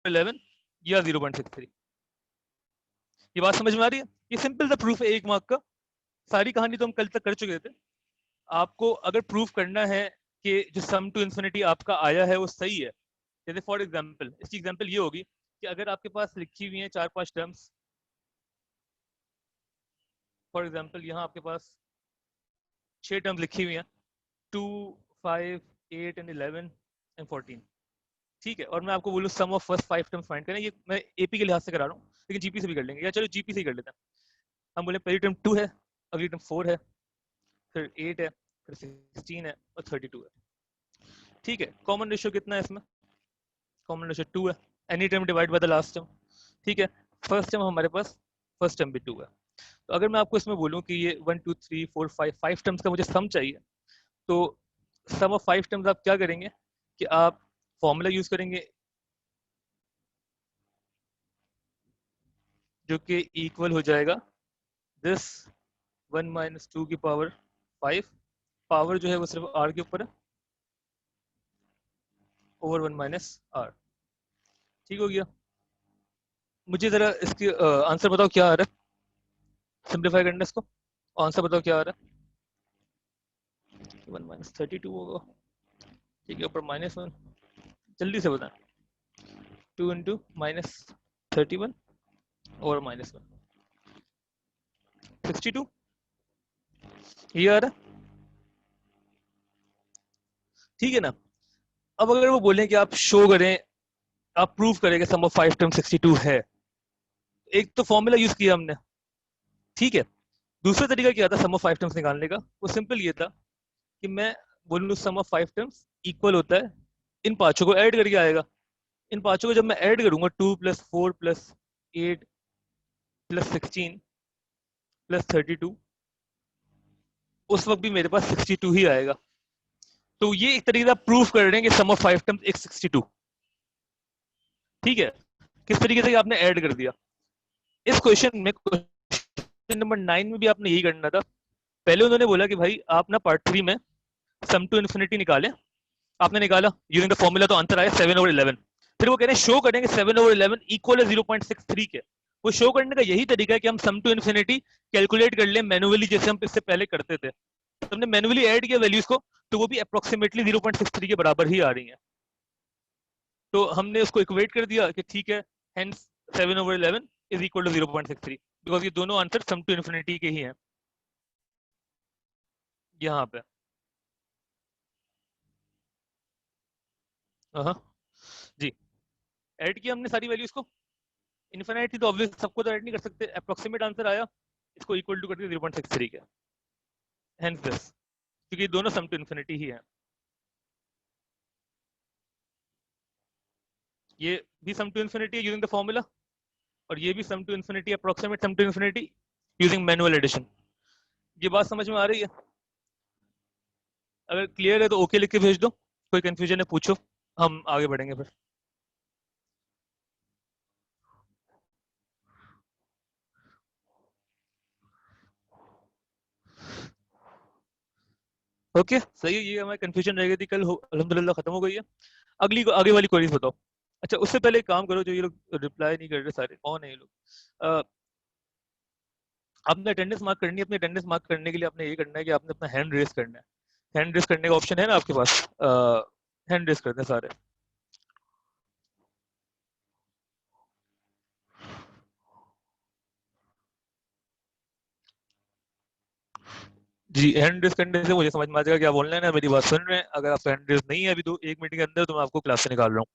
11 या 0.63। ये बात समझ में आ रही है? ये सिंपल सा प्रूफ है 1 मार्क का। सारी कहानी तो हम कल तक कर चुके थे। आपको अगर प्रूफ करना है कि जो सम टू इन्फिनिटी आपका आया है वो सही है, जैसे फॉर एग्जांपल इसकी एग्जांपल ये होगी कि अगर आपके पास लिखी हुई है 4-5 टर्म्स, फॉर एग्जांपल यहाँ आपके पास 6 टर्म्स लिखी हुई हैं 2, 5, 8 एंड 11 एंड 14, ठीक है, और मैं आपको बोलूँ सम ऑफ फर्स्ट 5 टर्म्स फाइंड करें। ये मैं एपी के लिहाज से करा रहा हूँ, लेकिन जीपी से भी कर लेंगे, या चलो जीपी से ही कर लेते हैं। हम बोले पहली टर्म 2 है, अगली टर्म 4 है, फिर 8 है, फिर 16 है और 32 है, ठीक है। कॉमन रेशियो कितना है इसमें? कॉमन रेशियो 2 है। Any term divide by the last term, ठीक है। फर्स्ट टर्म हमारे पास, फर्स्ट टर्म भी 2 है। तो अगर मैं आपको इसमें बोलूँ कि ये 1 2 3 4 5 टर्म्स का मुझे सम चाहिए, तो सम ऑफ 5 टर्म्स आप क्या करेंगे कि आप फॉर्मूला यूज करेंगे जो कि इक्वल हो जाएगा दिस 1 माइनस 2 की पावर 5, पावर जो है वो सिर्फ r के ऊपर है, ओवर 1 माइनस r, ठीक हो गया। मुझे जरा इसके आंसर बताओ क्या आ रहा है, सिंप्लीफाई करना इसको, आंसर बताओ क्या आ रहा है। 1 माइनस 32 होगा, ठीक है, ऊपर -1, जल्दी से बताएं। 2 इंटू माइनस 31 और -1, 62, ये आ रहा है, ठीक है ना। अब अगर वो बोलें कि आप शो करें, आप प्रूव करें कि सम ऑफ 5 टर्म 62 है, एक तो फॉर्मूला यूज किया हमने, ठीक है। दूसरा तरीका क्या था सम ऑफ 5 टर्म्स निकालने का? वो सिंपल ये था कि मैं बोलूँ सम ऑफ 5 टर्म्स इक्वल होता है, इन पांचों को ऐड करके आएगा। इन पांचों को जब मैं ऐड करूंगा 2 + 4 + 8 + 16 + 32, उस वक्त भी मेरे पास 62 ही आएगा। तो ये एक तरीके से आप प्रूफ कर रहे हैं कि सम ऑफ 5 टर्म्स एक 62, ठीक है। किस तरीके से आपने ऐड कर दिया। इस क्वेश्चन में, क्वेश्चन नंबर 9 में भी आपने यही करना था। पहले उन्होंने बोला कि भाई आप ना पार्ट 3 में सम टू इन्फिनिटी निकालें, आपने निकाला यूजिंग द फॉर्मूला, तो आंसर आया 7/11। फिर वो कह रहे हैं शो करें कि 7/11 इक्वल है 0.63 के। वो शो करने का यही तरीका है कि हम सम टू इन्फिनिटी कैलकुलेट कर लें मैनुअली, जैसे हम इससे पहले करते थे। तो हमने मैनुअली ऐड किया वैल्यूज को, तो वो भी अप्रोक्सीमेटली 0.63 के बराबर ही आ रही है। तो हमने उसको इक्वेट कर दिया कि ठीक है, hence 7/11 is equal to 0.63, because ये दोनों आंसर सम टू इन्फिनिटी के ही हैं यहाँ पे। हाँ जी, ऐड किया हमने सारी वैल्यूज को। इनफिनाइट थी तो ऑब्वियस सबको तो ऐड नहीं कर सकते, अप्रोक्सीमेट आंसर आया, इसको इक्वल टू कर दिया 0.63 के, हेंस दिस, क्योंकि दोनों सम टू इन्फिनिटी ही है। ये भी सम टू इन्फिनिटी है यूजिंग द फॉर्मूला, और ये भी sum to infinity, approximate sum to infinity using manual addition. ये बात समझ में आ रही है? अगर क्लियर है तो ओके लिख के भेज दो, कोई कंफ्यूजन है पूछो, हम आगे बढ़ेंगे फिर। ओके सही है, ये हमारी कंफ्यूजन रह गई थी कल, अल्हम्दुलिल्लाह खत्म हो गई है। अगली आगे वाली क्वेरीज बताओ। अच्छा उससे पहले एक काम करो, जो ये लोग रिप्लाई नहीं कर रहे सारे, कौन है ये लोग? आपने अटेंडेंस मार्क करनी है, अपनी अटेंडेंस मार्क करने के लिए आपने ये करना है कि आपने अपना हैंड रेस करना है। हैंड रेस करने का ऑप्शन है ना आपके पास, हैंड रेस करते हैं सारे। जी, हैंड रेस करने से मुझे समझ में आ जाएगा कि आप ऑनलाइन है, मेरी बात सुन रहे हैं। अगर आप हैंड रेस नहीं है अभी, तो 1 मिनट के अंदर तो मैं आपको क्लास से निकाल रहा हूँ।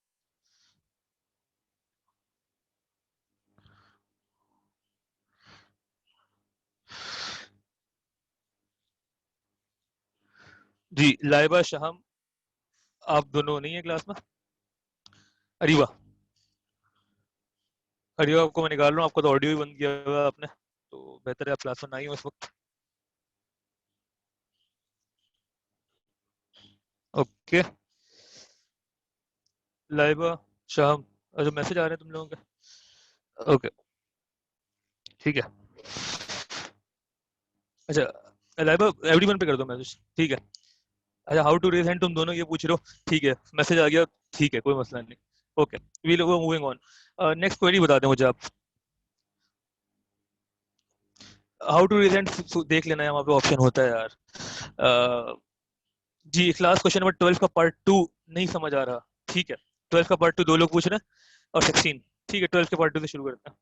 जी, लाइबा शाहम, आप दोनों नहीं है क्लास में। अरीबा, अरीबा आपको मैं निकाल रहा हूँ, आपको तो ऑडियो ही बंद किया हुआ आपने, तो बेहतर है आप क्लास में ना ही हो इस वक्त। ओके, लाइबा शाहम, जो मैसेज आ रहे हैं तुम लोगों के, ओके ठीक है। अच्छा लाइबा एवरीवन पे कर दो मैसेज, ठीक है। अच्छा हाउ टू रेज हैंड तुम दोनों ये पूछ रहे हो, ठीक है, मैसेज आ गया, ठीक है, कोई मसला नहीं। Okay, we moving on. Next query बता दें मुझे आप। हाउ टू रिजेंट, देख लेना है, वहाँ पे ऑप्शन होता है यार। uh, जी, क्लास क्वेश्चन नंबर 12 का पार्ट 2 नहीं समझ आ रहा। ठीक है, 12 का पार्ट 2 दो लोग पूछ रहे हैं और 16। ठीक है, 12 के पार्ट 2 से शुरू करते हैं।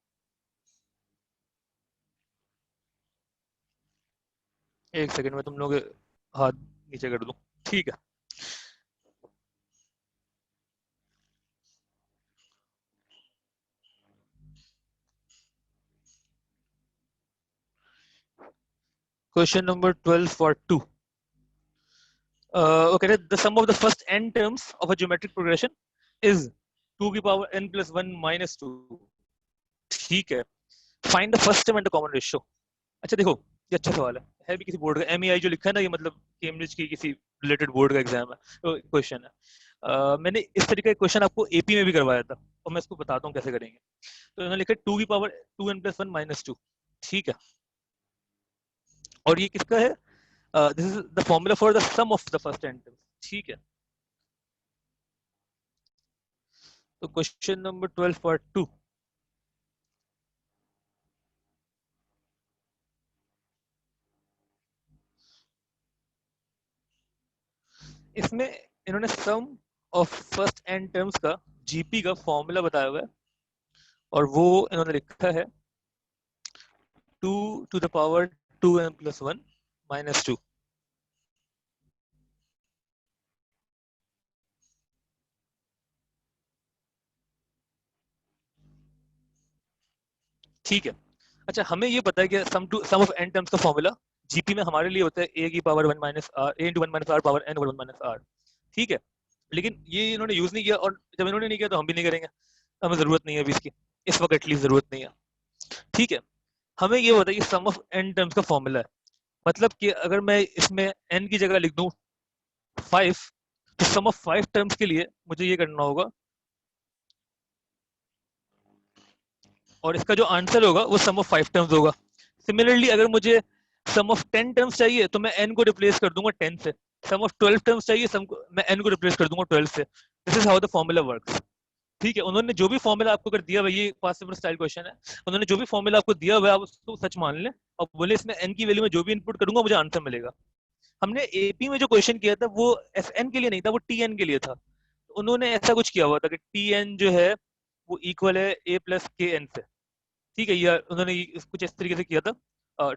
एक सेकंड में तुम लोग हाथ नीचे कर दूं। ठीक है। Question number 12 part 2। okay, the sum of the first n terms of a geometric progression is 2 की पावर n plus 1 minus 2। ठीक है, find the first term and the common ratio. अच्छा देखो, ये अच्छा सवाल है भी किसी बोर्ड का। एम जो लिखा है ना, ये मतलब कैम्ब्रिज की किसी रिलेटेड बोर्ड का एग्जाम है, क्वेश्चन है। मैंने इस तरीके का क्वेश्चन आपको एपी में भी करवाया था, और मैं इसको बताता हूँ कैसे करेंगे। तो इन्होंने लिखा 2 की पावर 2n plus 1 minus 2। ठीक है, और ये किसका है? This is the formula for the sum of the first n terms. ठीक है, तो क्वेश्चन नंबर 12 पार्ट 2। इसमें इन्होंने सम ऑफ फर्स्ट n टर्म्स का जीपी का फॉर्मूला बताया हुआ है, और वो इन्होंने लिखा है 2 to the power 2n plus 1 minus 2। ठीक है, अच्छा हमें ये पता है कि सम ऑफ n टर्म्स का फॉर्मूला जीपी में हमारे लिए होता है a की power 1 minus r, a into 1 minus r power n over 1 minus r. ठीक है, लेकिन ये इन्होंने यूज नहीं किया, और जब इन्होंने नहीं किया तो हम भी नहीं करेंगे। हमें जरूरत नहीं है अभी इसकी, इस वक्त एटलीस्ट जरूरत नहीं है। ठीक है, हमें ये होता है कि सम ऑफ n टर्म्स का फॉर्मूला है, मतलब कि अगर मैं इसमें n की जगह लिख दूं 5, तो सम ऑफ 5 टर्म्स के लिए मुझे ये करना होगा, और इसका जो आंसर होगा वो सम ऑफ 5 टर्म्स होगा। सिमिलरली अगर मुझे सम ऑफ 10 टर्म्स चाहिए तो मैं n को रिप्लेस कर दूंगा 10 से। सम ऑफ 12 टर्म्स चाहिए, मैं n को रिप्लेस कर दूंगा 12 से। This is how the formula works. ठीक है, उन्होंने जो भी फॉर्मूला आपको कर दिया हुआ, ये पास्ट पेपर स्टाइल क्वेश्चन है, उन्होंने जो भी फॉर्मूला आपको दिया हुआ है आप उसको सच मान लें, और बोले इसमें n की वैल्यू में जो भी इनपुट करूंगा मुझे आंसर मिलेगा। हमने एपी में जो क्वेश्चन किया था वो एफ एन के लिए नहीं था, वो टी एन के लिए था। तो उन्होंने ऐसा कुछ किया हुआ था कि टी एन जो है वो इक्वल है ए प्लस के एन से। ठीक है, ये उन्होंने कुछ इस तरीके से किया था,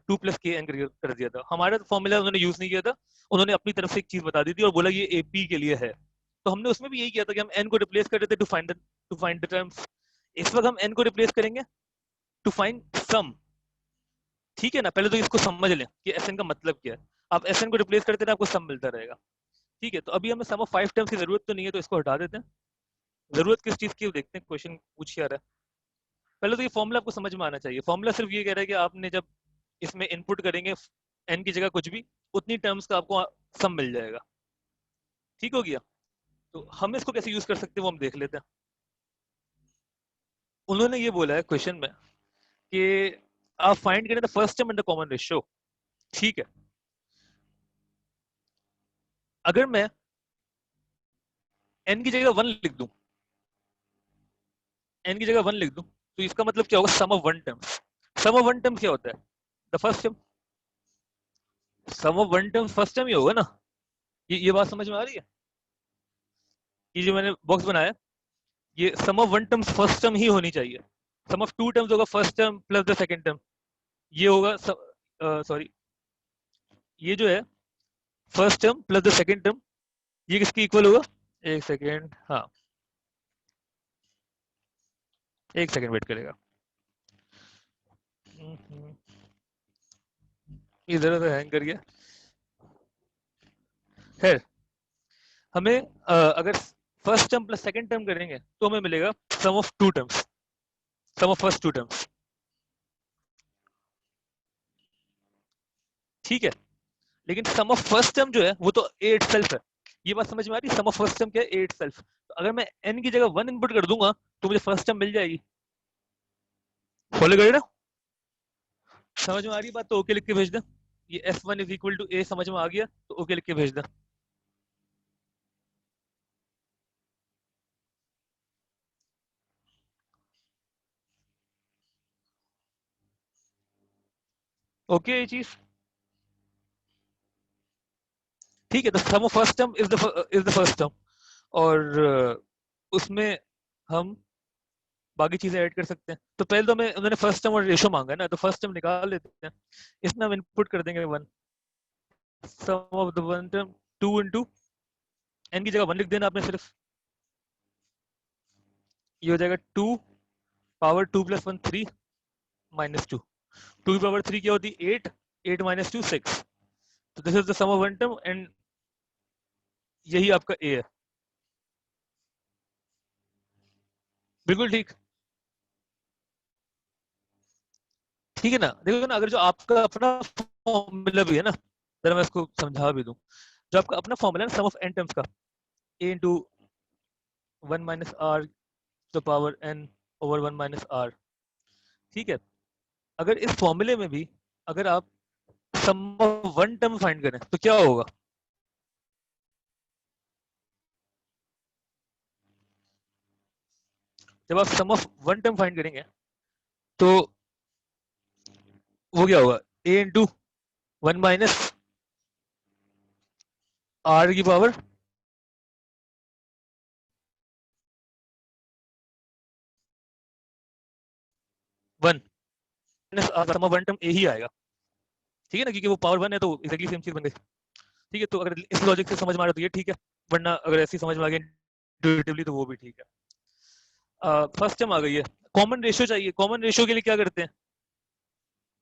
2 + k n कर दिया था। हमारा फॉर्मूला उन्होंने यूज नहीं किया था, उन्होंने अपनी तरफ से एक चीज बता दी थी और बोला ये एपी के लिए है। तो हमने उसमें भी यही किया था कि हम एन को रिप्लेस कर देते टू फाइंड द टर्म्स। इस वक्त हम एन को रिप्लेस करेंगे टू फाइंड सम। ठीक है ना, पहले तो इसको समझ लें कि एस एन का मतलब क्या है। आप एस एन को रिप्लेस करते हैं आपको सम मिलता रहेगा। ठीक है, तो अभी हमें सम ऑफ 5 टर्म्स की जरूरत तो नहीं है, तो इसको हटा देते हैं। जरूरत किस चीज की देखते हैं, क्वेश्चन पूछ क्या रहा है। पहले तो ये फॉर्मूला आपको समझ में आना चाहिए। फॉर्मूला सिर्फ ये कह रहा है कि आपने जब इसमें इनपुट करेंगे एन की जगह कुछ भी, उतनी टर्म्स का आपको सम मिल जाएगा। ठीक हो गया, तो हम इसको कैसे यूज कर सकते हैं वो हम देख लेते हैं। उन्होंने ये बोला है क्वेश्चन में कि आप फाइंड करें the first term and the common ratio. ठीक है, अगर मैं एन की जगह 1 लिख दूं, एन की जगह 1 लिख दूं, तो इसका मतलब क्या होगा, sum of one terms. Sum of one terms क्या होता है, the first term. Sum of one terms first term ही होगा ना। ये बात समझ में आ रही है? ये जो मैंने बॉक्स बनाया, ये sum of one terms first term ही होनी चाहिए। सम ऑफ टू टर्म्स होगा first term plus the second term. ये होगा, सॉरी, ये जो है first term plus the second term, ये किसकी इक्वल होगा? एक सेकेंड, हाँ, एक सेकेंड वेट करेगा। इधर उधर हैंग कर गया। खैर, हमें अगर first term plus second term करेंगे तो हमें मिलेगा sum of two terms, sum of first two terms. ठीक है, लेकिन सम ऑफ फर्स्ट टर्म जो है वो तो ए इटसेल्फ है। ये बात समझ में आ रही है? सम ऑफ फर्स्ट टर्म क्या है? ए इटसेल्फ। तो अगर मैं एन की जगह 1 इनपुट कर दूंगा तो मुझे फर्स्ट टर्म मिल जाएगी। फॉलो करें ना? समझ में आ रही बात? तो ओके लिख के भेज दें। ये F1 इज इक्वल टू ए समझ में आ गया तो ओके लिख के भेज दें। ओके ये चीज ठीक है। The sum of first term is the first term, और उसमें हम बाकी चीजें ऐड कर सकते हैं। तो पहले तो हमें उन्होंने फर्स्ट टर्म और रेशो मांगा है ना, तो फर्स्ट टर्म निकाल लेते हैं। इसमें हम इनपुट कर देंगे one, sum of the one term two into n की जगह वन लिख देना आपने सिर्फ। ये हो जाएगा two power two plus one three minus two. Two की पावर थ्री क्या होती है eight, eight minus two six. तो this is the sum of one term and यही आपका ए है। बिल्कुल ठीक। ठीक है ना, देखो ना, अगर जो आपका अपना फॉर्मूला भी है ना, जरा मैं इसको समझा भी दूं। जो आपका अपना फॉर्मूला है ना सम ऑफ एन टर्म्स का, a into one minus r the power n over one minus r, ठीक है। अगर इस फॉर्मूले में भी अगर आप sum of one term find करें तो क्या होगा? जब आप sum of one term find करेंगे तो वो क्या होगा? A into one minus r की power one minus r, sum of one term a ही आएगा। ठीक है ना, क्योंकि वो पावर वन है तो एक्जैक्टली सेम चीज बन गई। ठीक है, तो अगर इस लॉजिक से समझ में आ रहा है तो ये ठीक है, वरना अगर ऐसी समझ में आ गया इंट्यूटिवली तो वो भी ठीक है। फर्स्ट टर्म आ गई है, कॉमन रेशियो चाहिए। कॉमन रेशियो के लिए क्या करते हैं?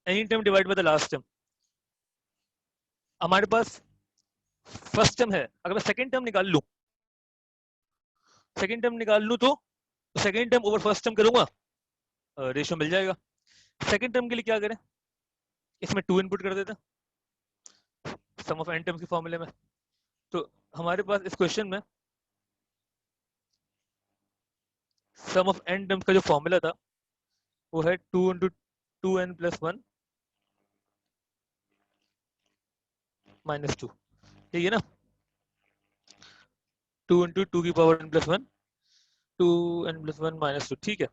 Any term divide by the last term. हमारे पास फर्स्ट टर्म है, अगर मैं सेकंड टर्म निकाल लूं, सेकंड टर्म निकाल लूं तो second term over first term करूंगा, रेशियो मिल जाएगा। सेकंड टर्म के लिए क्या करें? इसमें टू इनपुट कर देते हैं सम ऑफ एन टर्म्स के फॉर्मूले में। तो हमारे पास इस क्वेश्चन में सम ऑफ एन टर्म्स का जो फॉर्मूला था वो है two into two n plus one minus two, ठीक है ना। टू इंटू टू की power n plus one, two n plus one minus two, ठीक है।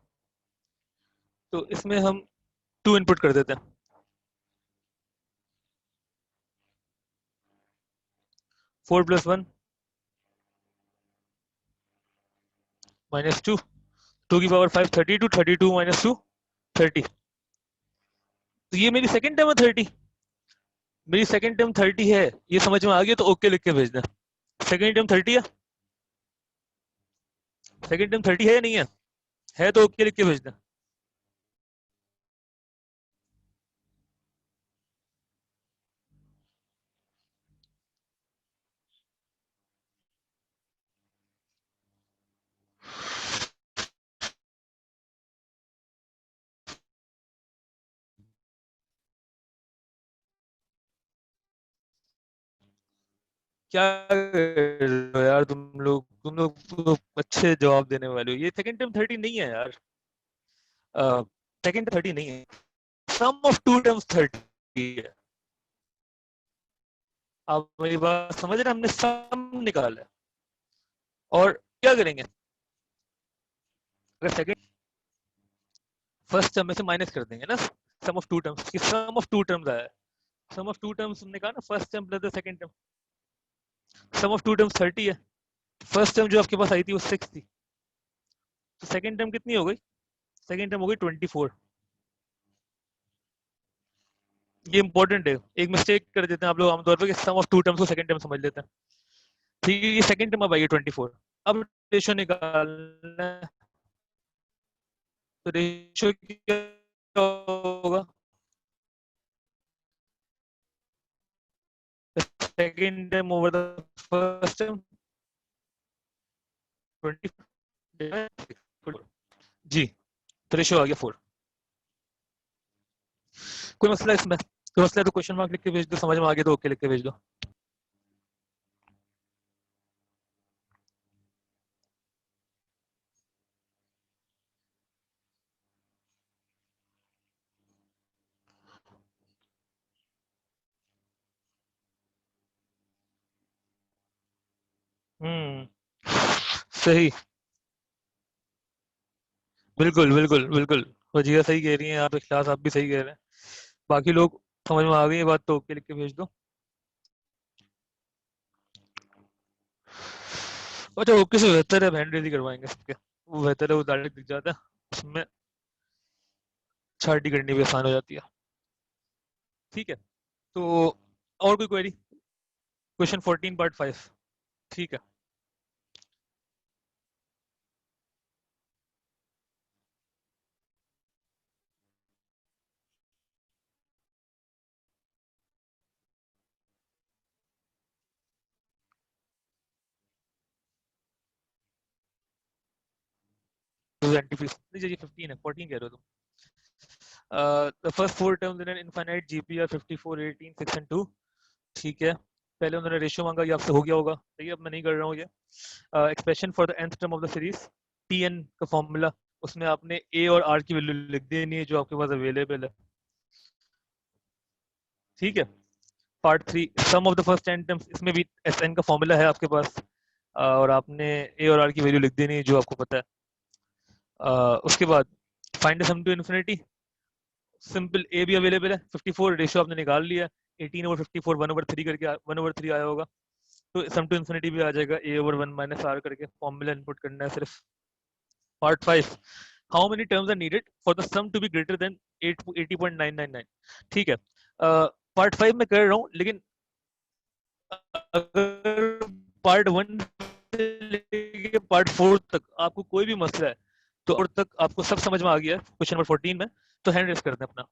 तो इसमें हम टू इनपुट कर देते हैं, four plus one minus two, two की power five, thirty two, thirty two minus two thirty. तो ये मेरी सेकंड टर्म है थर्टी, मेरी सेकंड टर्म थर्टी है, ये समझ में आ गया तो ओके लिख के भेज दें। सेकंड टर्म थर्टी है, सेकंड टर्म थर्टी है या नहीं है? है तो ओके लिख के भेज दें। क्या कर रहे हो यार तुम लोग तो अच्छे जवाब देने वाले हो। ये सेकंड टर्म थर्टी नहीं है यार, सेकंड थर्टी नहीं है, सम ऑफ टू टर्म्स थर्टी है। आप मेरी बात समझ रहे हैं? हमने सम निकाला है और क्या करेंगे? अगर सेकंड फर्स्ट टर्म में से माइनस कर देंगे ना सम ऑफ टू टर्म्स, कि सम ऑफ टू टर्म्स आया है। सम ऑफ टू टर्म्स हमने कहा ना, first term plus the second term, sum of two terms thirty है। फर्स्ट टर्म जो आपके पास आई थी वो सिक्स थी, तो सेकंड टर्म कितनी हो गई? सेकंड टर्म हो गई ट्वेंटी फोर। ये इंपॉर्टेंट है, एक मिस्टेक कर देते हैं आप लोग आमतौर पर कि सम ऑफ टू टर्म्स को सेकंड टर्म समझ लेते हैं। ठीक है, ये सेकंड टर्म अब आई है ट्वेंटी फोर। अब रेशियो निकालना है, तो रेशियो क्या होगा? Second term over the first term, twenty जी, तो रेशियो आ गया फोर। कोई मसला इसमें? कोई मसला है तो क्वेश्चन मार्क लिख के भेज दो, समझ में आ गया तो ओके लिख के भेज दो। हम्म, सही, बिल्कुल बिल्कुल बिल्कुल। वजीरा सही कह रही हैं, आप इखलास आप भी सही कह रहे हैं। बाकी लोग समझ में आ गई ये बात तो ओके लिख के भेज दो। अच्छा ओके से बेहतर है हैंड रेज ही करवाएंगे सबके, वो बेहतर है, वो डायरेक्ट दिख जाता है उसमें, छाटी करनी भी आसान हो जाती है। ठीक है, तो और कोई क्वेरी? Question 14 part 5। ठीक है। 15 है, 14 कह रहे हो तुम? The first four terms in an infinite GP are 54, 18, 6 and 2। ठीक है, पहले उन्होंने रेशियो मांगा, ये आपसे हो गया होगा, सही है, अब मैं नहीं कर रहा हूँ ये। Expression for the nth term of the series, Tn का फॉर्मूला, उसमें आपने a और r की वैल्यू लिख देनी है जो आपके पास अवेलेबल है। ठीक है। Part 3, sum of the first n terms, इसमें भी Sn का फॉर्मूला है आपके पास, और आपने a और r की वैल्यू लिख देनी है जो आपको पता है। उसके बाद find the sum to infinity, simple a भी अवेलेबल है, 54 रेशियो आपने निकाल लिया, 18 ओवर 54 1/3 करके 1/3 आया होगा, तो सम टू इन्फिनिटी भी आ जाएगा, ए ओवर 1 माइनस आर करके फॉर्मूला इनपुट करना है सिर्फ। Part 5, how many terms are needed for the sum to be greater than 80.999। ठीक है, पार्ट 5 में कर रहा हूँ, लेकिन अगर पार्ट 1 से लेके पार्ट 4 तक आपको कोई भी मसला है, तो और तक आपको सब समझ में आ गया है क्वेश्चन नंबर 14 में, तो हैंड रेस कर दें अपना।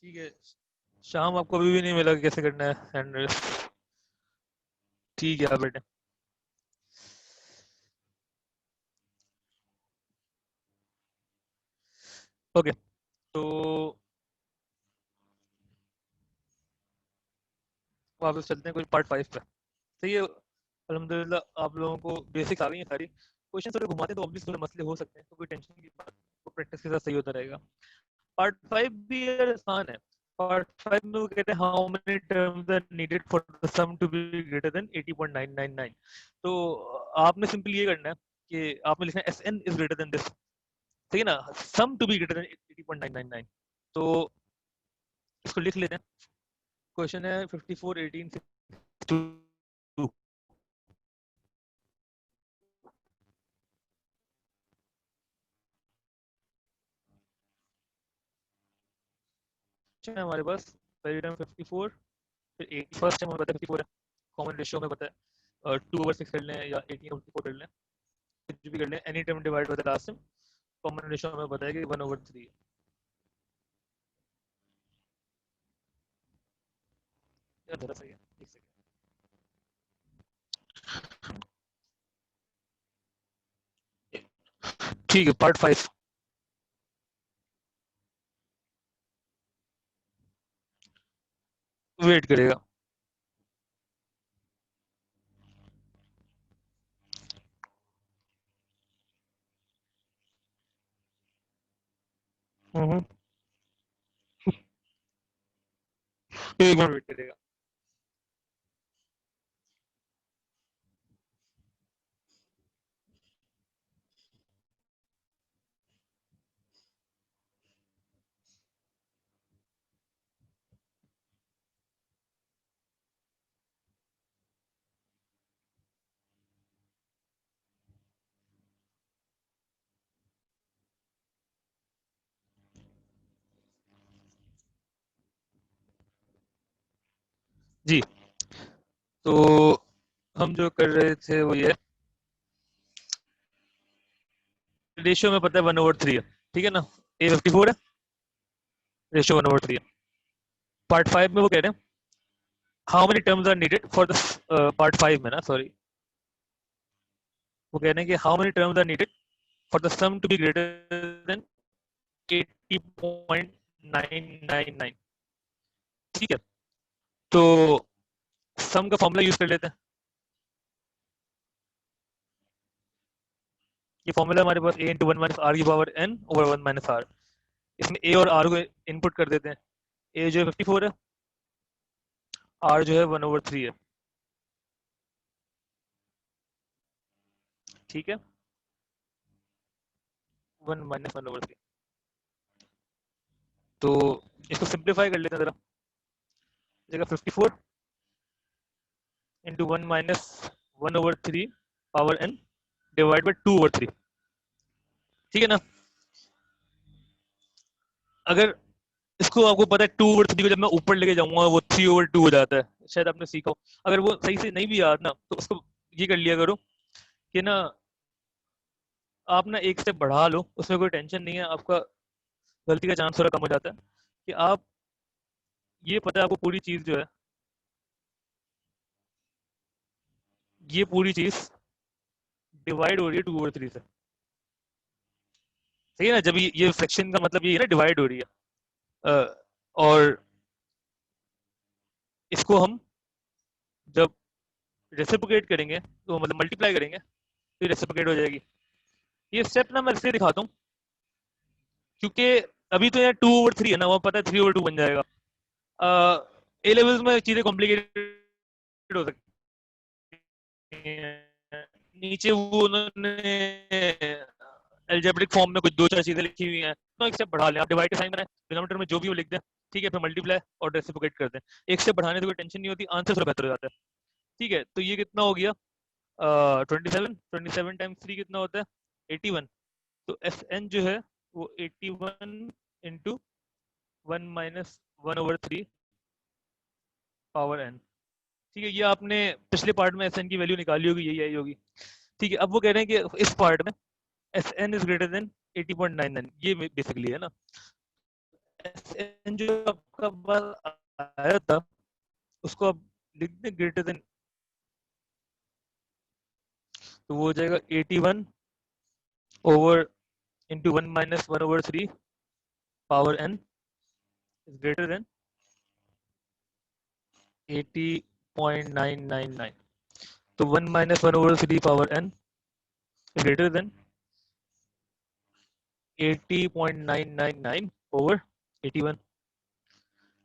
ठीक है, शाम आपको अभी भी नहीं मिला कि कैसे करना है हैंड रेस? ठीक है, आप बेटे। ओके, तो वापस चलते हैं कुछ पार्ट 5 पे। सही है, अल्हम्दुलिल्लाह आप लोगों को बेसिक्स आ गई हैं सारी। क्वेश्चन थोड़े घुमाते तो ऑब्वियसली थोड़े मसले हो सकते हैं, तो कोई टेंशन की बात, तो प्रैक्टिस के साथ सही होता रहेगा। पार्ट 5 भी यार आसान है। पार्ट 5 में वो कहते हैं how many terms are needed for the sum to be greater than 80.999। तो आपने सिंपली ये करना है कि आपने लिखना है Sn is greater than this, ठीक है ना, सम टू बी ग्रेटर देन 80.999। तो इसको लिख लेते हैं। क्वेश्चन है 54, 18, 62। है हमारे पास पहली टर्म 54, फिर 8, फर्स्ट टाइम हमें पता है 54 है, कॉमन रेशियो में पता है, 2/6 कर लें या 18/54 कर लें, कुछ भी कर लें, any term divide by the last time, common ratio हमें पता है कि 1/3 है। या जरा सही है, एक सेकंड। ठीक है, पार्ट 5 वेट करेगा। एक मिनट वेट करेगा। जी, तो हम जो कर रहे थे वो ये, रेशियो में पता है 1/3 है, ठीक है ना, A54 है, रेशियो 1/3 है। पार्ट 5 में वो कह रहे हैं how many terms are needed for the, part 5 में ना, सॉरी, वो कह रहे हैं कि how many terms are needed for the sum to be greater than 80.999। ठीक है, तो सम का फॉर्मूला यूज कर लेते हैं। ये फॉर्मूला हमारे पास a into one minus r की power n over one minus r. इसमें a और r को इनपुट कर देते हैं। a जो है 54 है, r जो है 1/3 है। ठीक है, 1 माइनस 1/3। तो इसको सिंप्लीफाई कर लेते हैं जरा। जगह 54 into 1 minus 1/3 power n divide by 2/3। ठीक है ना। अगर इसको आपको पता है 2/3 को जब मैं ऊपर लेके जाऊंगा वो 3/2 हो जाता है, शायद आपने सीखा हो। अगर वो सही से नहीं भी याद ना तो उसको ये कर लिया करो कि ना आप ना एक स्टेप बढ़ा लो, उसमें कोई टेंशन नहीं है। आपका गलती का चांस थोड़ा कम हो जाता है कि आप ये पता है आपको पूरी चीज जो है, ये पूरी चीज डिवाइड हो रही है 2/3 से। सही है ना। जब ये फ्रैक्शन का मतलब ये है ना, डिवाइड हो रही है। और इसको हम जब रेसिप्रोकेट करेंगे तो मतलब मल्टीप्लाई करेंगे तो रेसिप्रोकेट हो जाएगी। ये स्टेप ना मैं इसलिए दिखाता हूँ क्योंकि अभी तो यार 2/3 है ना, वो पता है 3/2 बन जाएगा। ए लेवल्स में चीजें कॉम्प्लिकेटेड हो सकती हैं। नीचे वो उन्होंने एल्जेब्रिक फॉर्म में कुछ दो चार चीजें लिखी हुई हैं, तो एक स्टेप बढ़ा लें। आप डिवाइड के साइन बनाए, डिनोमिनेटर में जो भी वो लिख दें, ठीक है, फिर मल्टीप्लाई और रेसिप्रोकेट कर दें। एक स्टेप बढ़ाने से कोई टेंशन नहीं होती, आंसर थोड़ा बेहतर हो जाता है। ठीक है, तो ये कितना हो गया? 27 टाइम्स 3 कितना होता है? 81। तो एस एन जो है वो 81 इंटू 1 माइनस 1/3 पावर एन। ठीक है, ये आपने पिछले पार्ट में एस एन की वैल्यू निकाली होगी, यही आई होगी। ठीक है, अब वो कह रहे हैं कि इस पार्ट में S n is greater than 80.99, ये बेसिकली है ना। एस एन जो आपका बार आया था उसको आप लिख दें ग्रेटर देन, तो वो हो जाएगा 81 over into 1 minus 1/3 power n is greater than 80.999। तो 1 minus 1/3 power n is greater than 80.999 over 81।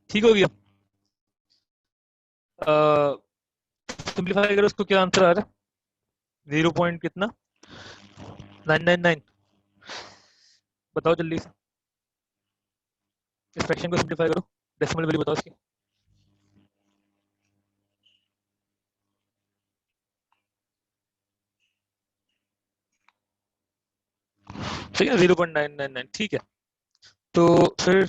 ठीक हो गया। सिंप्लीफाई करो उसको, क्या आंसर आ रहा है? 0 पॉइंट कितना 999, बताओ जल्दी से। इस फ्रैक्शन को सिंप्लीफाई करो, डेसिमल वैल्यू बताओ इसकी। ठीक है, 0.999। ठीक है, तो फिर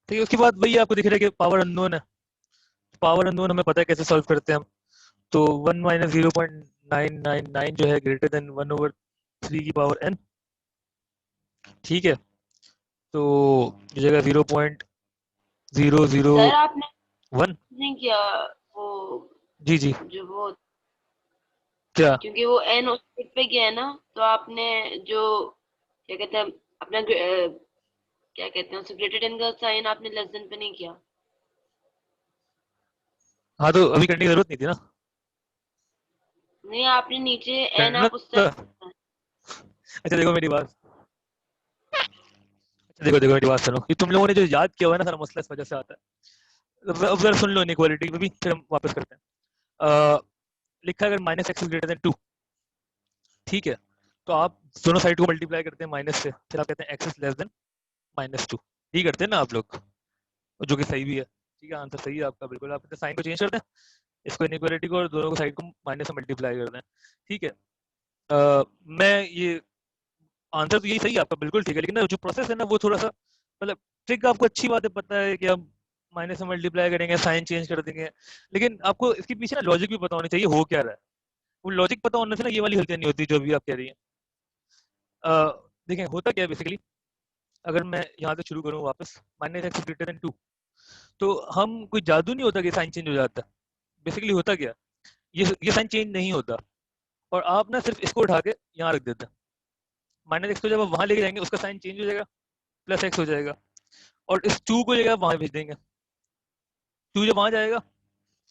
ठीक है, उसके बाद वही आपको दिख रहा है कि पावर अननोन है। पावर अननोन हमें पता है कैसे सॉल्व करते हैं हम। तो 1 माइनस 0.999 जो है ग्रेटर देन 1/3 की पावर n। ठीक है, तो ये जगह 0.001। सर आपने नहीं किया वो, जी जी, जो वो, क्या? क्योंकि वो एन उस पे गया है ना, तो आपने जो क्या कहते हैं अपना क्या कहते हैं उसे, ग्रेटर देन का साइन आपने लेस देन पे नहीं किया। हाँ, तो अभी करने की जरूरत नहीं थी ना। नहीं, आपने नीचे एन करना आप उस था। तरह। अच्छा देखो मेरी बात, अच्छा देखो देखो मेरी बात सुनो। ये तुम लोगों ने जो याद किया हुआ है ना, सारा मसला इस वजह से आता है। अब जरा सुन लो इनइक्वालिटी में भी, फिर हम वापस करते हैं। लिखा है अगर minus x is greater then 2, ठीक है, तो आप दोनों साइड को मल्टीप्लाई करते हैं माइनस से, फिर आप कहते हैं एक्स इज लेस देन -2। ठीक करते हैं ना आप लोग, जो कि सही भी है। ठीक है, आंसर सही है आपका बिल्कुल। आप अपने साइन को चेंज कर दें, इसको इनइक्वालिटी को, और दोनों को साइड को माइनस से मल्टीप्लाई कर दें। ठीक है, मैं ये आंसर तो यही सही है आपका, बिल्कुल ठीक है। लेकिन ना जो प्रोसेस है ना वो थोड़ा सा मतलब, ट्रिक आपको अच्छी बात है पता है कि हम माइनस से मल्टीप्लाई करेंगे, साइन चेंज कर देंगे, लेकिन आपको इसके पीछे ना लॉजिक भी पता होनी चाहिए हो क्या रहा है। वो लॉजिक पता होने से ना ये वाली गलतियां नहीं होती जो भी आप कह रही हैं। देखें होता क्या है बेसिकली। अगर मैं यहाँ से शुरू करूँ वापस, माइनस एक्स ग्रेटर देन 2, तो हम कोई जादू नहीं होता कि साइन चेंज हो जाता है। बेसिकली होता क्या, ये साइन चेंज नहीं होता, और आप ना सिर्फ इसको उठा के यहाँ रख देते हैं। माइनस एक्स को जब आप वहां लेके जाएंगे उसका साइन चेंज हो जाएगा, प्लस एक्स हो जाएगा, और इस 2 को लेकर आप वहां भेज देंगे, 2 जब वहां जाएगा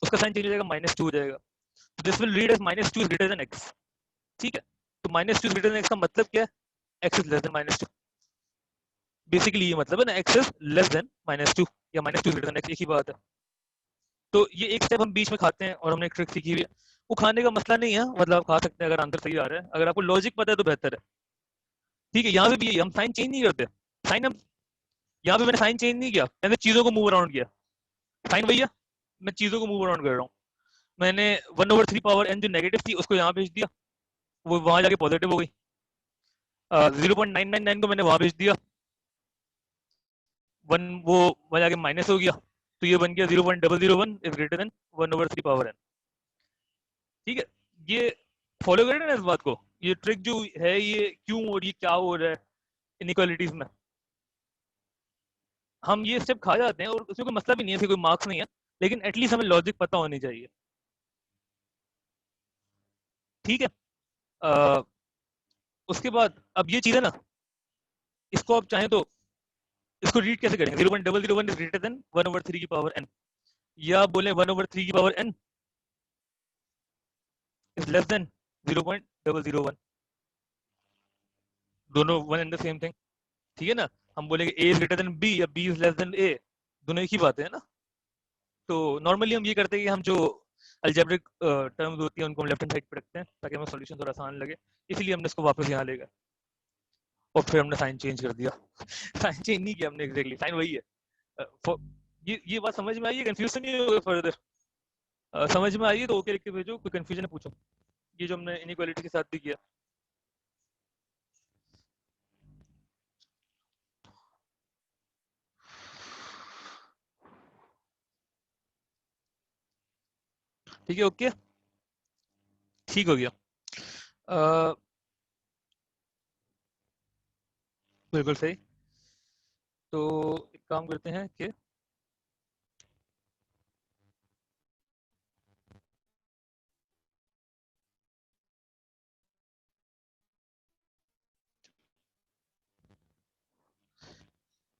उसका साइन चेंज हो जाएगा, माइनस 2 हो जाएगा। This will read as minus 2 is greater than x. ठीक है, तो minus 2 is greater than x का मतलब क्या है? X is less than minus 2। Basically ये मतलब है ना, x is less than minus 2 या minus 2 is greater than x, एक ही बात है। तो ये एक स्टेप हम बीच में खाते हैं और हमने एक ट्रिक सीखी हुई है। वो खाने का मसला नहीं है, मतलब आप खा सकते हैं अगर आंसर सही आ रहा है, अगर आपको लॉजिक पता है तो बेहतर है। ठीक है, यहाँ पे भी हम साइन चेंज नहीं करते। साइन हम यहाँ पे मैंने साइन चेंज नहीं किया, मैंने चीजों को मूव अराउंड किया। साइन वही है, मैं चीजों को मूव अराउंड कर रहा हूँ। मैंने 1/3 पावर n जो नेगेटिव थी उसको यहाँ भेज दिया, वो वहां जाके पॉजिटिव हो गई। 0.999 को मैंने वहां भेज दिया, वन वो वहां जाके माइनस हो गया, तो ये बन गया 0.001 is greater then 1/3 power n। ठीक है, ये फॉलो करें ना इस बात को, ये ट्रिक जो है ये क्यों और ये क्या हो रहा है इनइक्वालिटीज में, हम ये स्टेप खा जाते हैं और उसमें कोई मसला भी नहीं है, कोई मार्क्स नहीं है, लेकिन एटलीस्ट हमें लॉजिक पता होनी चाहिए। ठीक है, अ, उसके बाद अब ये चीज है ना, इसको आप चाहें तो इसको रीड कैसे करेंगे? 0.001 इज ग्रेटर देन 1/3 की पावर n, या आप बोले 1/3 की power n is less then 0.001, दोनों one and the same thing. ठीक है ना, हम बोलेंगे a is greater then b या b is less then a, दोनों एक ही बात है ना। तो नॉर्मली हम ये करते हैं कि हम जो अलजेब्रिक टर्म्स होती हैं उनको हम लेफ्ट हैंड साइड पे रखते हैं ताकि हमें सॉल्यूशन थोड़ा आसान लगे, इसलिए हमने इसको वापस यहाँ ले गए और फिर हमने साइन चेंज कर दिया। साइन चेंज नहीं किया हमने, एग्जैक्टली साइन वही है। ये बात समझ में आई है? कंफ्यूज नहीं हो गए फर्दर? समझ में आई है तो ओके लिख के भेजो, कोई कंफ्यूजन है पूछो। ये जो हमने इनइक्वालिटी के साथ भी किया। ठीक है, ओके, ठीक हो गया। अ, बिल्कुल सही। तो एक काम करते हैं कि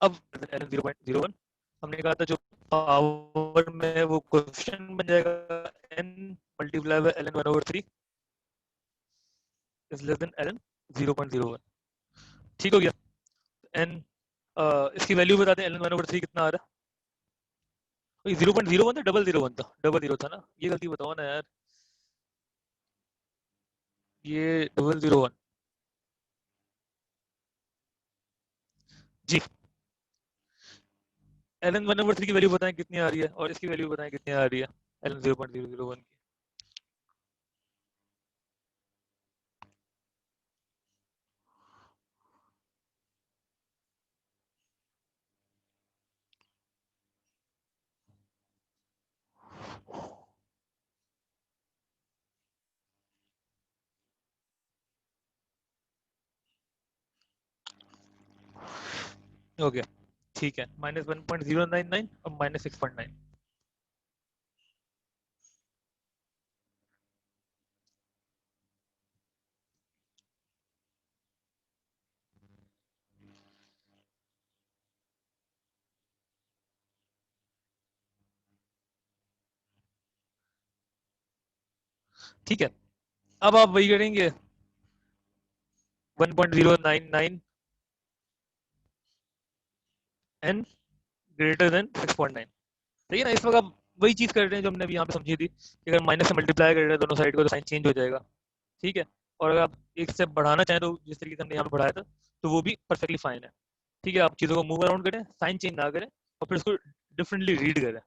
अब एन 0.01 हमने कहा था जो पावर में वो क्वेश्चन बन जाएगा n multiply by ln 1/3 is less then ln 0.01। ठीक हो गया। n इसकी वैल्यू बता दें, ln 1/3 कितना आ रहा है? 0.01 था, 001 था, 00 था ना, ये गलती बताओ ना यार, ये 001 जी। ln 1/3 की वैल्यू बताएं कितनी आ रही है और इसकी वैल्यू बताएं कितनी आ रही है ln 0.001 की। हो गया, ठीक है, -1.099 और -6.9। ठीक है, अब आप वही करेंगे 1.099 n ग्रेटर देन 6.9। सही है ना, इस वक्त आप वही चीज कर रहे हैं जो हमने अभी यहाँ पे समझी थी कि अगर माइनस से मल्टीप्लाई कर रहे हैं दोनों साइड को तो साइन चेंज हो जाएगा। ठीक है, और अगर आप एक स्टेप बढ़ाना चाहें तो जिस तरीके से हमने यहाँ पे बढ़ाया था तो वो भी परफेक्टली फाइन है। ठीक है, आप चीज़ों को मूव अराउंड करें, साइन चेंज ना करें और फिर उसको डिफरेंटली रीड करें,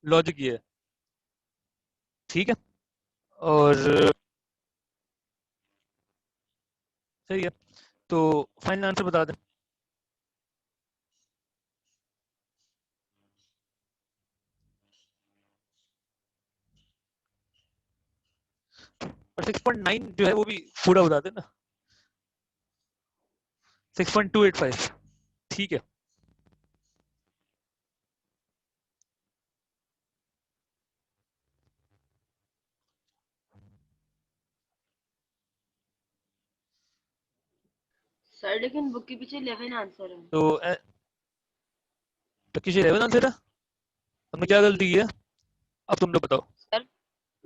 लॉजिक ये है। ठीक है, और सही है, तो फाइनल आंसर बता दें। और 6.9 जो है वो भी पूरा बता दें ना, 6.285। ठीक है, सर लेकिन बुक के पीछे 11 आंसर है। तो तो किसी 11 आंसर है, हमने क्या जी गलती की है? अब तुम लोग बताओ। सर,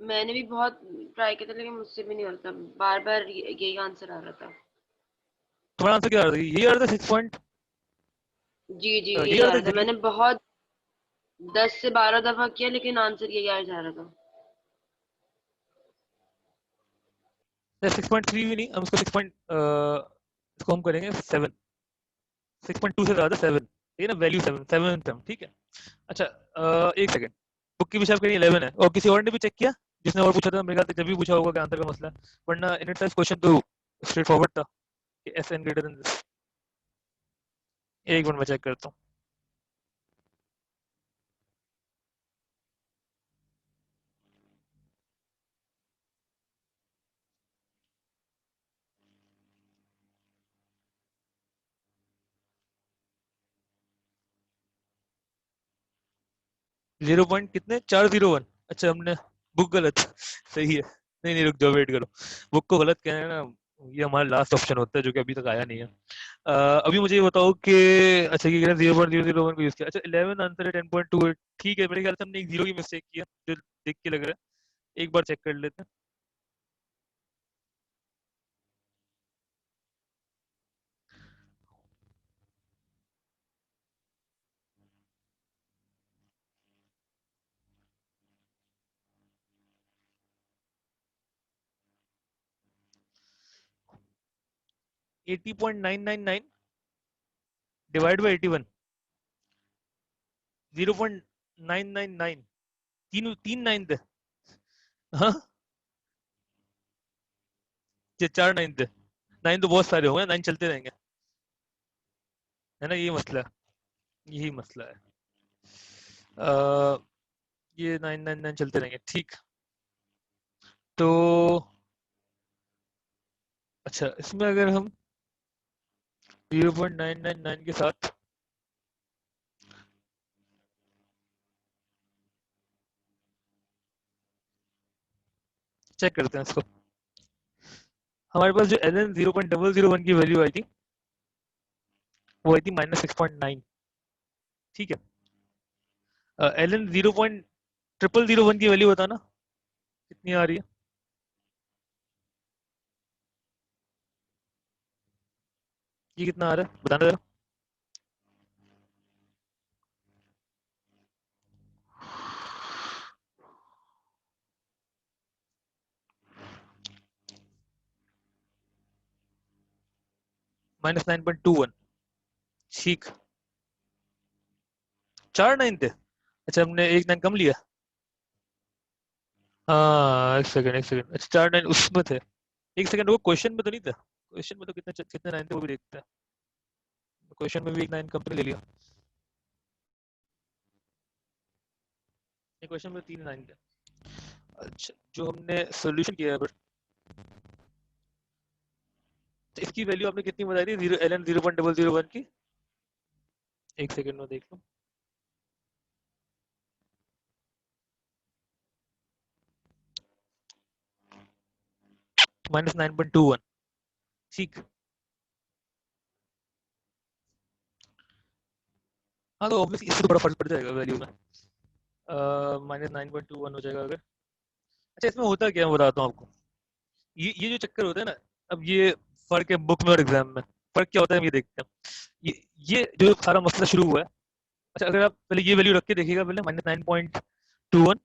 मैंने भी बहुत ट्राई किया था लेकिन मुझसे भी नहीं होता, बार बार यही आंसर आ रहा था। तुम्हारा आंसर क्या आ रहा था? यही आ रहा था 6 पॉइंट, जी जी यही यही आ आ रहा रहा था था, जीरो। मैंने बहुत 10 से 12 दफा किया लेकिन आंसर यही आ जा रहा था। 6.3 भी नहीं, हम उसको 6 पॉइंट, इसको हम करेंगे 7। 6.2 से ज्यादा 7, ये ना वैल्यू 7, 7 टर्म, ठीक है। अच्छा, एक सेकंड। बुक की विषय कहीं 11 है, और किसी और ने भी चेक किया? जिसने और पूछा था मेरे ख्याल से जब भी पूछा होगा कि आंसर का मसला है, वरना इन इट क्वेश्चन तो स्ट्रेट फॉरवर्ड था कि S n greater than this. एक मिनट में चेक करता हूँ। 0 पॉइंट कितने, 401। अच्छा, हमने बुक गलत सही है। नहीं नहीं, रुक जाओ, वेट करो। बुक को गलत कहना है ना, ये हमारा लास्ट ऑप्शन होता है जो कि अभी तक आया नहीं है। अभी मुझे ये बताओ कि अच्छा, ये 0.001 को यूज किया। अच्छा, 11 आंसर है 10.28, ठीक है। मेरे ख्याल से हमने एक जीरो की मिस्टेक किया जो देख के लग रहा है। एक बार चेक कर लेते हैं। 80.999 डिवाइड बाई 81, 0.999, तीन तीन नाइन थे। हाँ, ये 4 नाइन थे। नाइन तो बहुत सारे होंगे, नाइन चलते रहेंगे, है ना, ये मसला है, यही मसला है। ये 999 चलते रहेंगे, ठीक। तो अच्छा, इसमें अगर हम 0.999 के साथ चेक करते हैं इसको, हमारे पास जो एल एन 0.001 की वैल्यू आई थी, वो आई थी -6.9, ठीक है। एल एन 0.0001 की वैल्यू बताना कितनी आ रही है? ये कितना आ रहा है बताना जरा। -9.21, ठीक। 4 नाइन थे, अच्छा हमने एक नाइन कम लिया। हाँ, एक सेकंड एक सेकंड, अच्छा 4 नाइन उसमें थे। एक सेकंड, वो क्वेश्चन में तो नहीं था? क्वेश्चन में तो कितने कितने नाइन थे वो भी देखते हैं। क्वेश्चन में भी एक नाइन कंपनी ले लिया। क्वेश्चन में 3 नाइन थे। अच्छा, जो हमने सोल्यूशन किया है, तो इसकी वैल्यू आपने कितनी बताई थी, जीरो एल एन 0.001 की? एक सेकंड में देख लो। -9.21, ठीक। हाँ, तो ऑब्वियसली इससे तो बड़ा फर्क पड़ जाएगा वैल्यू में। -9.21 हो जाएगा अगर। अच्छा, इसमें होता क्या है मैं बताता हूँ आपको। ये जो चक्कर होता है ना, अब ये फर्क है बुक में और एग्जाम में। फर्क क्या होता है हम ये देखते हैं। ये जो सारा मसला शुरू हुआ है। अच्छा, अगर आप पहले ये वैल्यू रख के देखिएगा, पहले -9.21,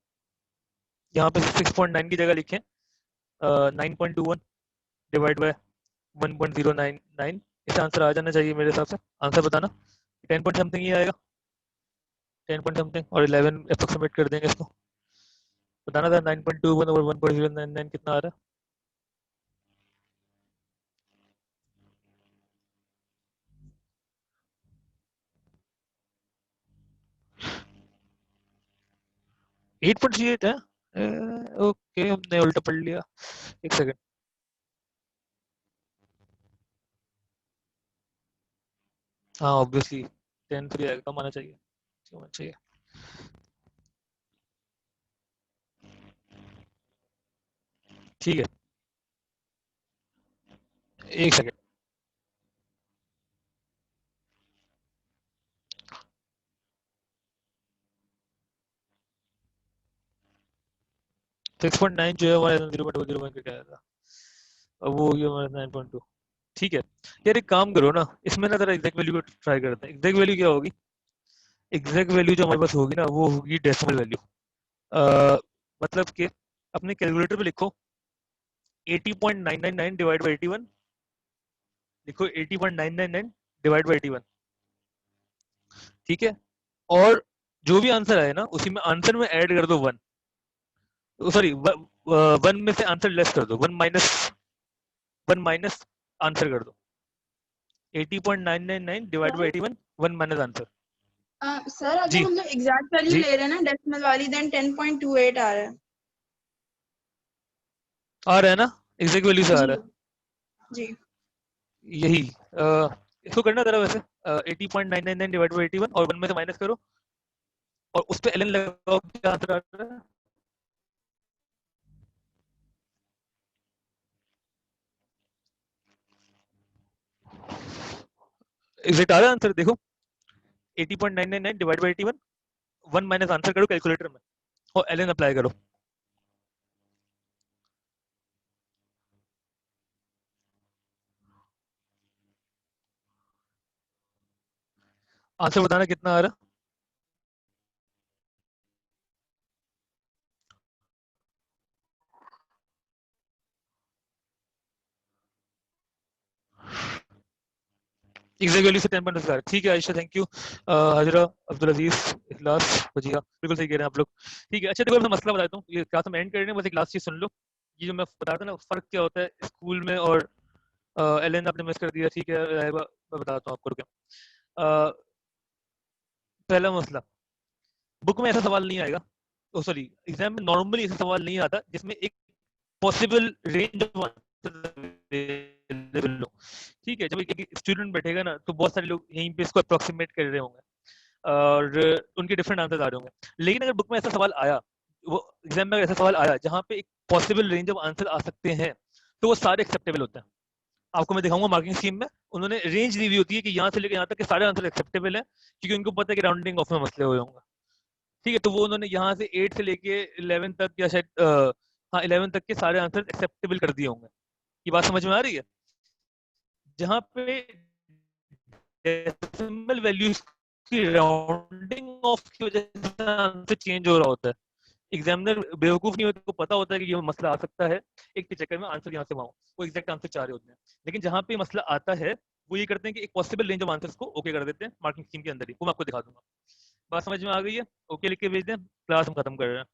यहाँ पे 6.9 की जगह लिखें 9.21 डिवाइड बाय 1.099, इसका आंसर आ जाना चाहिए मेरे हिसाब से। आंसर बताना, 10 पॉइंट समथिंग ही आएगा, 10 पॉइंट समथिंग, और 11 अप्रोक्सीमेट कर देंगे इसको। बताना था 9.21 और 1.099 कितना आ रहा है। 8.38 है। ओके, हमने उल्टा पढ़ लिया। एक सेकंड। हाँ, ऑब्वियसली 10 3 आएगा, कम आना चाहिए, क्यों आना चाहिए। ठीक है, एक सेकंड। 6.9 जो है हमारे 0.001 का क्या आया था, अब वो हो गया हमारा 9.2। ठीक है यार, एक काम करो ना, इसमें ना जरा एग्जैक्ट वैल्यू को ट्राई करते हैं। एग्जैक्ट वैल्यू क्या होगी? एग्जैक्ट वैल्यू जो हमारे पास होगी ना वो होगी डेसिमल वैल्यू। मतलब कि अपने कैलकुलेटर पे लिखो 80.999 डिवाइड बाई 81, लिखो 80.999 डिवाइड बाई 81। ठीक है, और जो भी आंसर आए ना उसी में आंसर में ऐड कर दो 1, सॉरी 1 में से आंसर लेस कर दो, 1 माइनस आंसर कर दो। 80.999 divide by 81, 1 minus answer. Sir अगर जी हम लोग एग्जैक्ट वैल्यू जी ले रहे हैं ना डेसिमल वाली, देन 10.28 आ रहा है। आ रहा है ना, एग्जैक्ट वैल्यू से आ जी रहा जी। है यही। इसको करना जरा वैसे 80.999 डिवाइड बाई 81 और 1 में से माइनस करो और उस पर ln लगाओ, क्या आंसर आ रहा है? एग्जैक्ट आ रहा है आंसर, देखो 80.999 डिवाइड बाई 81, 1 माइनस आंसर करो कैलकुलेटर में और ln अप्लाई करो। आंसर बताना कितना आ रहा है। एग्जैक्ट वैल्यू से 10.4। ठीक है आयशा, थैंक यू। हाजिरा, अब्दुल अजीज, इखलास, वजिया, बिल्कुल सही कह रहे हैं आप लोग। ठीक है, अच्छा देखो मैं मसला बताता हूँ, ये क्लास हम एंड कर रहे हैं, बस एक लास्ट चीज सुन लो। ये जो मैं बता रहा था ना फर्क क्या होता है स्कूल में और एलन आपने मिस कर दिया, ठीक है मैं बताता हूँ आपको, रुके। पहला मसला, बुक में ऐसा सवाल नहीं आएगा, ओ सॉरी एग्जाम में नॉर्मली ऐसा सवाल नहीं आता जिसमें एक पॉसिबल रेंज ऑफ आंसर लो। ठीक है, जब एक स्टूडेंट बैठेगा ना तो बहुत सारे लोग यहीं पे इसको अप्रोक्सीमेट कर रहे होंगे और उनके डिफरेंट आंसर आ रहे होंगे। लेकिन अगर बुक में ऐसा सवाल आया, वो एग्जाम में अगर ऐसा सवाल आया जहाँ पे एक पॉसिबल रेंज ऑफ आंसर आ सकते हैं, तो वो सारे एक्सेप्टेबल होते हैं। आपको मैं दिखाऊंगा मार्किंग स्कीम में, उन्होंने रेंज दी हुई होती है कि यहाँ से लेकर यहाँ तक के सारे आंसर एक्सेप्टेबल है, क्योंकि उनको पता है कि राउंडिंग ऑफ में मसले हुए होंगे। ठीक है, तो वो उन्होंने यहाँ से 8 से लेके 11 तक या शायद हाँ 11 तक के सारे आंसर एक्सेप्टेबल कर दिए होंगे। ये बात समझ में आ रही है? जहाँ पे डेसिमल वैल्यूज की राउंडिंग ऑफ की वजह से आंसर चेंज हो रहा होता है। एग्जामिनर बेवकूफ नहीं होता, को पता होता है कि ये मसला आ सकता है, एक के चक्कर में आंसर यहाँ से वहां वो एग्जैक्ट आंसर चाह रहे होते हैं। लेकिन जहाँ पे मसला आता है वो ये करते हैं कि एक पॉसिबल रेंज ऑफ आंसर्स को ओके कर देते हैं मार्किंग स्कीम के अंदर ही, वो मैं आपको दिखा दूंगा। बात समझ में आ गई है? ओके लिख के भेज दें, क्लास हम खत्म कर रहे हैं।